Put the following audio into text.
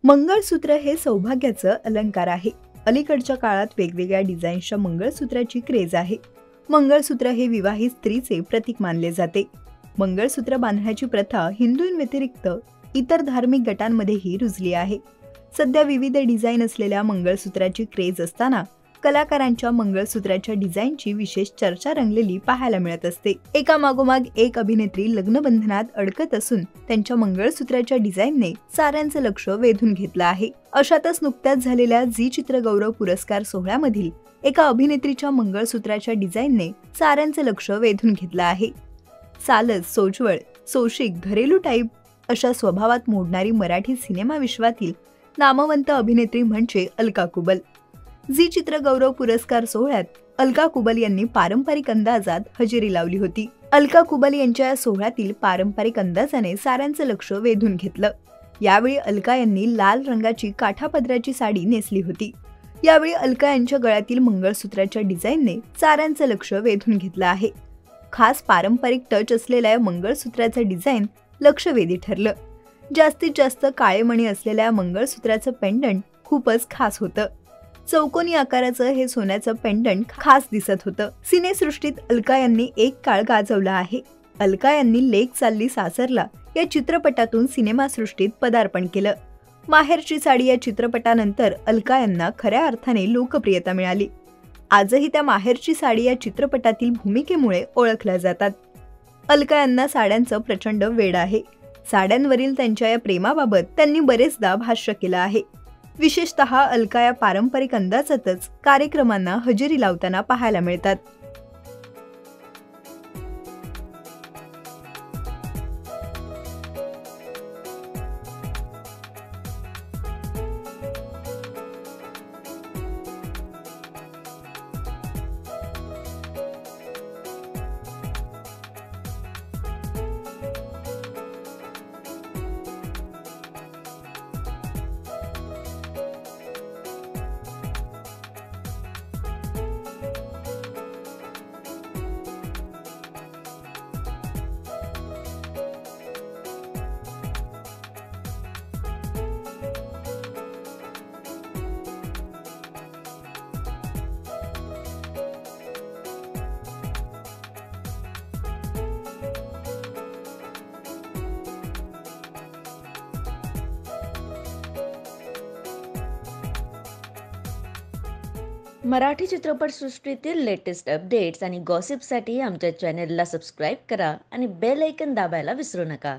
मंगळसूत्र हे सौभाग्याचं अलंकार आहे. अलीकडच्या काळात वेगवेगळ्या डिझाईन्सच्या मंगळसूत्राची क्रेज आहे. मंगळसूत्र हे विवाहित स्त्रीचे प्रतीक मानले जाते. मंगळसूत्र बांधण्याची प्रथा हिंदूंव्यतिरिक्त इतर धार्मिक गटांमध्येही रुजली आहे. सध्या विविध डिझाईन असलेल्या मंगळसूत्राची क्रेज असताना कलाकारांच्या मंगळसूत्राच्या डिझाईनची विशेष चर्चा रंगलेली पाहायला मिळत असते. एका मागोमाग एक अभिनेत्री लग्नबंधनात अडकत असून त्यांच्या मंगळसूत्राच्या डिझाईनने साऱ्यांचं लक्ष वेधून घेतलं आहे. अशातच नुकत्याच झालेल्या झी चित्रगौरव पुरस्कार सोहळ्यामधील एका अभिनेत्रीच्या मंगळसूत्राच्या डिझाईनने साऱ्यांचं लक्ष वेधून घेतलं आहे. सालस, सोज्वळ, सोशिक, घरेलू टाईप अशा स्वभावात मोडणारी मराठी सिनेमा विश्वातील नामवंत अभिनेत्री म्हणजे अलका कुबल. झी चित्रगौरव पुरस्कार सोहळ्यात अलका कुबल यांनी पारंपरिक अंदाजात हजेरी लावली होती. अलका कुबल यांच्या या सोहळ्यातील पारंपरिक अंदाजाने साऱ्यांचं लक्ष वेधून घेतलं. यावेळी अलका यांनी लाल रंगाची काठापदराची साडी नेसली होती. यावेळी अलका यांच्या गळ्यातील मंगळसूत्राच्या डिझाईनने साऱ्यांचं लक्ष वेधून घेतलं आहे. खास पारंपरिक टच असलेल्या या मंगळसूत्राचं डिझाईन लक्षवेधी ठरलं. जास्तीत जास्त काळे मणी असलेल्या मंगळसूत्राचं पेंडंट खूपच खास होतं. चौकोनी आकाराचं हे सोन्याचं पेंडंट खास दिसत होतं. सिनेसृष्टीत अलका यांनी एक काळ गाजवला आहे. अलका यांनी लेक चालली सासरला या चित्रपटातून सिनेमासृष्टीत पदार्पण केलं. माहेरची साडी या चित्रपटानंतर अलका यांना खऱ्या अर्थाने लोकप्रियता मिळाली. आजही त्या माहेरची साडी या चित्रपटातील भूमिकेमुळे ओळखल्या जातात. अलका यांना साड्यांचं प्रचंड वेड आहे. साड्यांवरील त्यांच्या या प्रेमाबाबत त्यांनी बरेचदा भाष्य केलं आहे. विशेषतः अलका या पारंपरिक अंदाजातच कार्यक्रमांना हजेरी लावताना पाहायला मिळतात. मराठी चित्रपटसृष्टीतील लेटेस्ट अपडेट्स आणि गॉसिपसाठी आमच्या चॅनेलला सबस्क्राईब करा आणि बेल आयकॉन दाबायला विसरू नका.